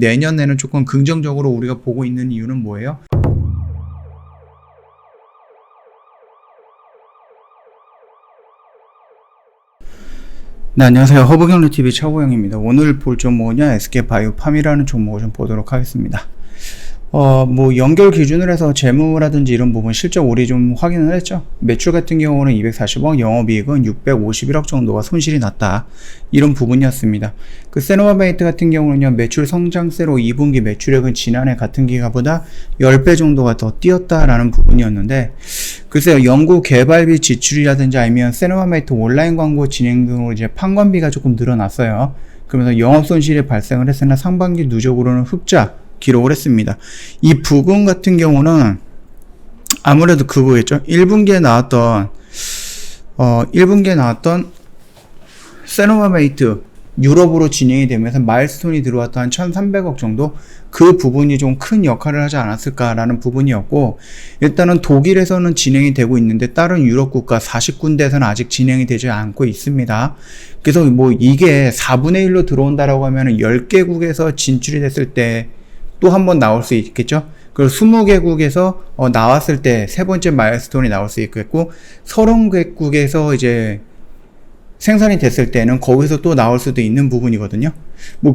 내년에는 조금 긍정적으로 우리가 보고 있는 이유는 뭐예요? 네, 안녕하세요. 허브경제TV 차고영입니다. 오늘 볼 종목은요, SK바이오팜이라는 종목을 좀 보도록 하겠습니다. 연결 기준으로 해서 재무라든지 이런 부분 실적 우리 좀 확인을 했죠. 매출 같은 경우는 240억, 영업이익은 651억 정도가 손실이 났다. 이런 부분이었습니다. 그 세노바메이트 같은 경우는요, 매출 성장세로 2분기 매출액은 지난해 같은 기간보다 10배 정도가 더 뛰었다라는 부분이었는데, 글쎄요, 연구 개발비 지출이라든지 아니면 세노바메이트 온라인 광고 진행 등으로 이제 판관비가 조금 늘어났어요. 그러면서 영업 손실이 발생을 했으나 상반기 누적으로는 흑자 기록을 했습니다. 이 부분 같은 경우는 아무래도 그거겠죠. 1분기에 나왔던 세노바메이트 유럽으로 진행이 되면서 마일스톤이 들어왔던 한 1,300억 정도, 그 부분이 좀 큰 역할을 하지 않았을까라는 부분이었고, 일단은 독일에서는 진행이 되고 있는데 다른 유럽 국가 40군데에서는 아직 진행이 되지 않고 있습니다. 그래서 이게 4분의 1로 들어온다라고 하면 10개국에서 진출이 됐을 때 또 한 번 나올 수 있겠죠. 그리고 20개국에서 나왔을 때 세 번째 마일스톤이 나올 수 있겠고, 30개국에서 이제 생산이 됐을 때는 거기서 또 나올 수도 있는 부분이거든요.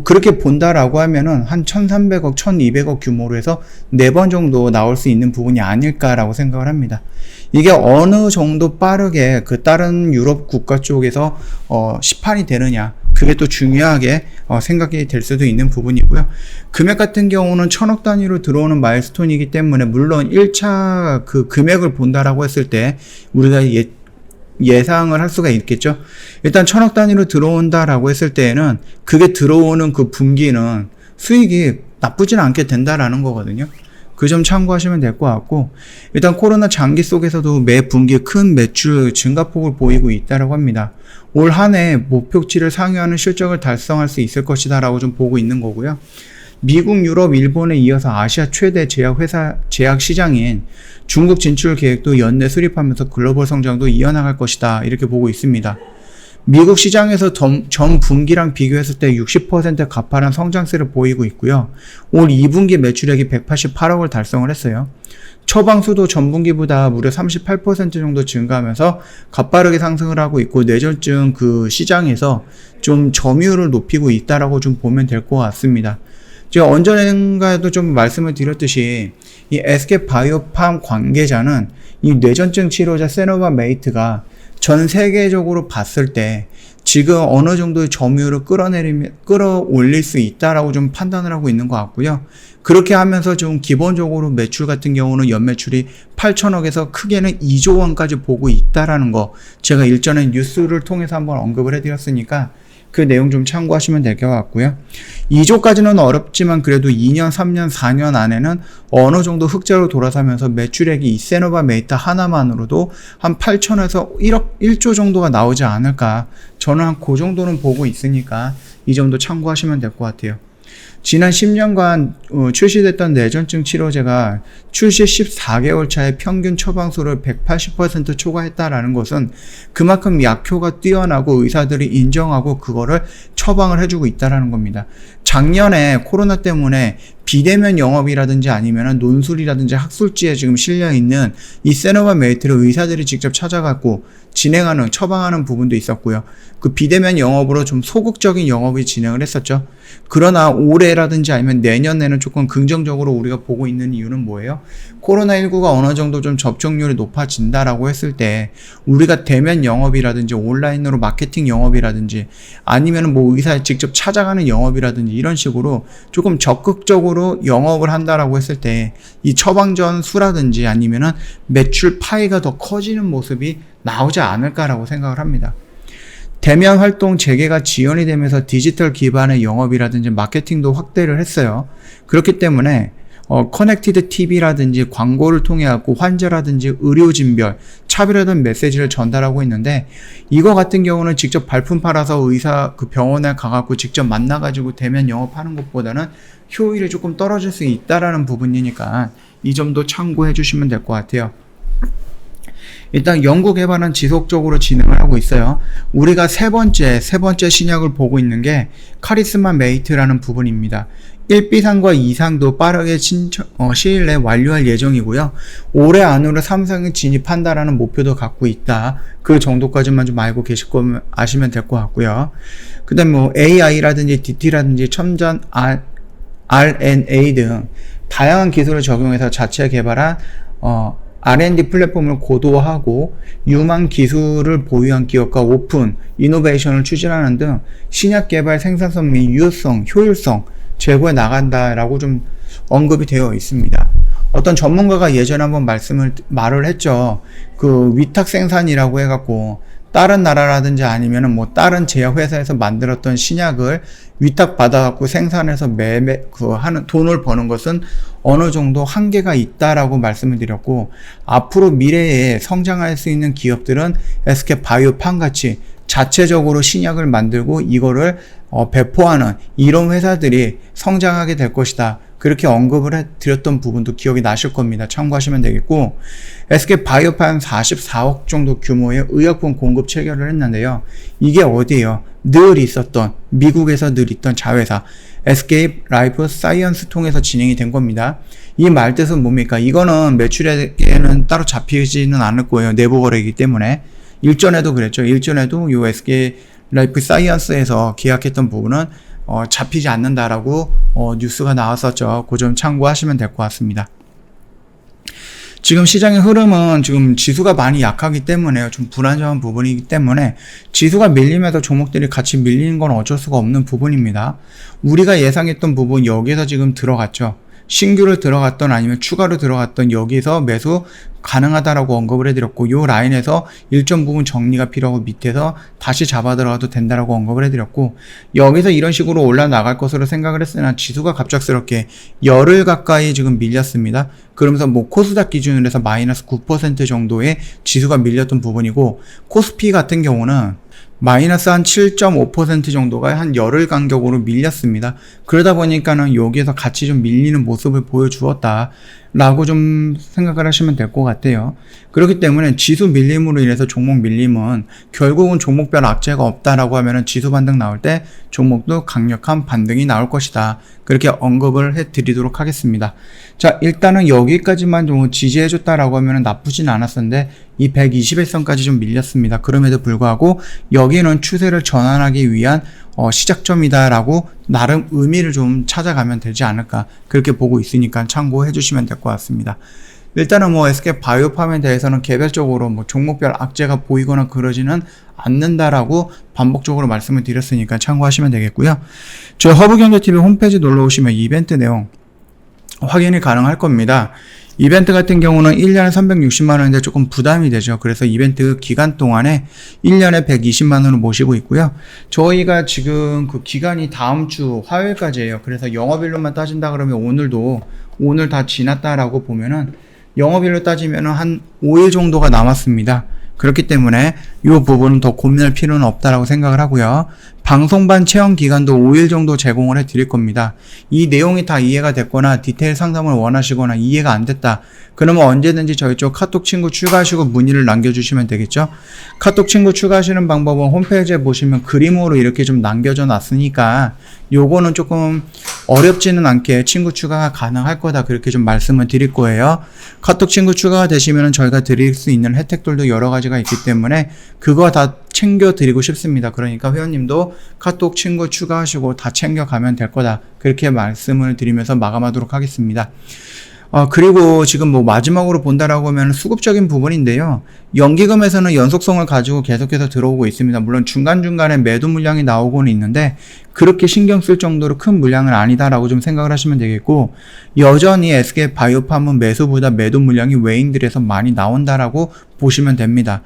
그렇게 본다라고 하면은 한 1,300억, 1,200억 규모로 해서 4번 정도 나올 수 있는 부분이 아닐까라고 생각을 합니다. 이게 어느 정도 빠르게 그 다른 유럽 국가 쪽에서 시판이 되느냐, 그게 또 중요하게 생각이 될 수도 있는 부분이고요. 금액 같은 경우는 1,000억 단위로 들어오는 마일스톤이기 때문에, 물론 1차 그 금액을 본다라고 했을 때 우리가 예상을 할 수가 있겠죠. 일단 1,000억 단위로 들어온다라고 했을 때에는 그게 들어오는 그 분기는 수익이 나쁘진 않게 된다라는 거거든요. 그 점 참고하시면 될 것 같고, 일단 코로나 장기 속에서도 매 분기 큰 매출 증가폭을 보이고 있다라고 합니다. 올 한 해 목표치를 상회하는 실적을 달성할 수 있을 것이다 라고 좀 보고 있는 거고요. 미국, 유럽, 일본에 이어서 아시아 최대 제약 시장인 중국 진출 계획도 연내 수립하면서 글로벌 성장도 이어나갈 것이다, 이렇게 보고 있습니다. 미국 시장에서 전 분기랑 비교했을 때 60% 가파른 성장세를 보이고 있고요. 올 2분기 매출액이 188억을 달성을 했어요. 처방수도 전분기보다 무려 38% 정도 증가하면서 가파르게 상승을 하고 있고, 뇌전증 그 시장에서 좀 점유율을 높이고 있다라고 좀 보면 될 것 같습니다. 제가 언젠가에도 좀 말씀을 드렸듯이 이 SK바이오팜 관계자는 이 뇌전증 치료제 세노바메이트가 전 세계적으로 봤을 때 지금 어느 정도의 점유율을 끌어올릴 수 있다라고 좀 판단을 하고 있는 것 같고요. 그렇게 하면서 좀 기본적으로 매출 같은 경우는 연매출이 8천억에서 크게는 2조 원까지 보고 있다라는 거, 제가 일전에 뉴스를 통해서 한번 언급을 해드렸으니까 그 내용 좀 참고하시면 될 것 같고요. 2조까지는 어렵지만 그래도 2년, 3년, 4년 안에는 어느 정도 흑자로 돌아서면서 매출액이 이 세노바메이트 하나만으로도 한 8천에서 1조 정도가 나오지 않을까. 저는 한 그 정도는 보고 있으니까 이 점도 참고하시면 될 것 같아요. 지난 10년간 출시됐던 뇌전증 치료제가 출시 14개월 차에 평균 처방수를 180% 초과했다라는 것은 그만큼 약효가 뛰어나고 의사들이 인정하고 그거를 처방을 해주고 있다라는 겁니다. 작년에 코로나 때문에 비대면 영업이라든지 아니면 논술이라든지 학술지에 지금 실려있는 이 세노바메이트를 의사들이 직접 찾아갖고 처방하는 부분도 있었고요. 그 비대면 영업으로 좀 소극적인 영업이 진행을 했었죠. 그러나 올해라든지 아니면 내년에는 조금 긍정적으로 우리가 보고 있는 이유는 뭐예요? 코로나19가 어느 정도 좀 접종률이 높아진다라고 했을 때 우리가 대면 영업이라든지 온라인으로 마케팅 영업이라든지 아니면 의사 직접 찾아가는 영업이라든지 이런 식으로 조금 적극적으로 영업을 한다라고 했을 때 이 처방전 수라든지 아니면은 매출 파이가 더 커지는 모습이 나오지 않을까라고 생각을 합니다. 대면 활동 재개가 지연이 되면서 디지털 기반의 영업이라든지 마케팅도 확대를 했어요. 그렇기 때문에 커넥티드 TV라든지 광고를 통해 갖고 환자라든지 의료진별 차별화된 메시지를 전달하고 있는데, 이거 같은 경우는 직접 발품 팔아서 의사 그 병원에 가갖고 직접 만나가지고 대면 영업하는 것보다는 효율이 조금 떨어질 수 있다라는 부분이니까 이 점도 참고해 주시면 될 것 같아요. 일단 연구 개발은 지속적으로 진행을 하고 있어요. 우리가 세 번째 신약을 보고 있는 게 카리스마 메이트라는 부분입니다. 1비상과 2상도 빠르게 시일 내에 완료할 예정이고요. 올해 안으로 3상에 진입한다라는 목표도 갖고 있다. 그 정도까지만 좀 알고 계실 거면 아시면 될 것 같고요. 그 다음 뭐 AI라든지 DT라든지 첨단 RNA 등 다양한 기술을 적용해서 자체 개발한 R&D 플랫폼을 고도화하고 유망 기술을 보유한 기업과 오픈, 이노베이션을 추진하는 등 신약 개발 생산성 및 유효성, 효율성 제고해 나간다라고 좀 언급이 되어 있습니다. 어떤 전문가가 예전에 한번 말을 했죠. 그 위탁 생산이라고 해갖고 다른 나라라든지 아니면은 뭐 다른 제약회사에서 만들었던 신약을 위탁받아갖고 생산해서 하는 돈을 버는 것은 어느 정도 한계가 있다라고 말씀을 드렸고, 앞으로 미래에 성장할 수 있는 기업들은 SK 바이오팜 같이 자체적으로 신약을 만들고 이거를 배포하는 이런 회사들이 성장하게 될 것이다. 그렇게 언급을 드렸던 부분도 기억이 나실 겁니다. 참고하시면 되겠고, SK 바이오팜 44억 정도 규모의 의약품 공급 체결을 했는데요. 이게 어디예요? 늘 있었던, 미국에서 늘 있던 자회사 SK 라이프 사이언스 통해서 진행이 된 겁니다. 이 말뜻은 뭡니까? 이거는 매출에는 따로 잡히지는 않을 거예요. 내부 거래이기 때문에. 일전에도 그랬죠. 일전에도 요 SK 라이프 사이언스에서 계약했던 부분은 잡히지 않는다라고 뉴스가 나왔었죠. 그 점 참고하시면 될 것 같습니다. 지금 시장의 흐름은 지금 지수가 많이 약하기 때문에 좀 불안정한 부분이기 때문에 지수가 밀리면서 종목들이 같이 밀리는 건 어쩔 수가 없는 부분입니다. 우리가 예상했던 부분 여기에서 지금 들어갔죠. 신규를 들어갔던 아니면 추가로 들어갔던 여기서 매수 가능하다라고 언급을 해드렸고, 요 라인에서 일정 부분 정리가 필요하고 밑에서 다시 잡아 들어가도 된다라고 언급을 해드렸고, 여기서 이런 식으로 올라나갈 것으로 생각을 했으나 지수가 갑작스럽게 열흘 가까이 지금 밀렸습니다. 그러면서 뭐 코스닥 기준으로 해서 마이너스 9% 정도의 지수가 밀렸던 부분이고, 코스피 같은 경우는 마이너스 한 7.5% 정도가 한 열흘 간격으로 밀렸습니다. 그러다 보니까는 여기에서 같이 좀 밀리는 모습을 보여주었다 라고 좀 생각을 하시면 될 것 같아요. 그렇기 때문에 지수 밀림으로 인해서 종목 밀림은 결국은 종목별 악재가 없다라고 하면은 지수 반등 나올 때 종목도 강력한 반등이 나올 것이다. 그렇게 언급을 해드리도록 하겠습니다. 자, 일단은 여기까지만 좀 지지해줬다라고 하면은 나쁘진 않았었는데 이 121선까지 좀 밀렸습니다. 그럼에도 불구하고 여기는 추세를 전환하기 위한 시작점이다라고 나름 의미를 좀 찾아가면 되지 않을까 그렇게 보고 있으니까 참고해 주시면 될 것 같습니다. 일단은 뭐 SK 바이오팜에 대해서는 개별적으로 뭐 종목별 악재가 보이거나 그러지는 않는다라고 반복적으로 말씀을 드렸으니까 참고하시면 되겠고요. 저희 허브경제TV 홈페이지 놀러 오시면 이벤트 내용 확인이 가능할 겁니다. 이벤트 같은 경우는 1년에 360만원인데 조금 부담이 되죠. 그래서 이벤트 기간 동안에 1년에 120만원을 모시고 있고요. 저희가 지금 그 기간이 다음 주 화요일까지예요. 그래서 영업일로만 따진다 그러면 오늘 다 지났다라고 보면은 영업일로 따지면은 한 5일 정도가 남았습니다. 그렇기 때문에 이 부분은 더 고민할 필요는 없다라고 생각을 하고요. 방송반 체험 기간도 5일 정도 제공을 해 드릴 겁니다. 이 내용이 다 이해가 됐거나 디테일 상담을 원하시거나 이해가 안 됐다. 그러면 언제든지 저희 쪽 카톡 친구 추가하시고 문의를 남겨주시면 되겠죠. 카톡 친구 추가하시는 방법은 홈페이지에 보시면 그림으로 이렇게 좀 남겨져 놨으니까 요거는 조금 어렵지는 않게 친구 추가가 가능할 거다. 그렇게 좀 말씀을 드릴 거예요. 카톡 친구 추가가 되시면 저희가 드릴 수 있는 혜택들도 여러 가지가 있기 때문에 그거 다 챙겨드리고 싶습니다. 그러니까 회원님도 카톡 친구 추가하시고 다 챙겨가면 될 거다. 그렇게 말씀을 드리면서 마감하도록 하겠습니다. 그리고 지금 뭐 마지막으로 본다라고 하면 수급적인 부분인데요. 연기금에서는 연속성을 가지고 계속해서 들어오고 있습니다. 물론 중간중간에 매도 물량이 나오고는 있는데 그렇게 신경 쓸 정도로 큰 물량은 아니다라고 좀 생각을 하시면 되겠고, 여전히 SK 바이오팜은 매수보다 매도 물량이 외인들에서 많이 나온다라고 보시면 됩니다.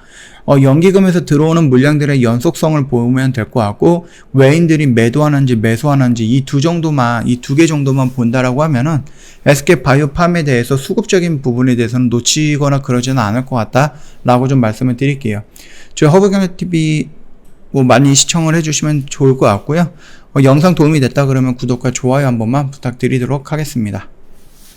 연기금에서 들어오는 물량들의 연속성을 보면 될 것 같고, 외인들이 매도하는지 매수하는지 이 두 개 정도만 본다라고 하면은 SK 바이오팜에 대해서 수급적인 부분에 대해서는 놓치거나 그러지는 않을 것 같다라고 좀 말씀을 드릴게요. 저희 허브경제TV 뭐 많이 시청을 해주시면 좋을 것 같고요. 영상 도움이 됐다 그러면 구독과 좋아요 한 번만 부탁드리도록 하겠습니다.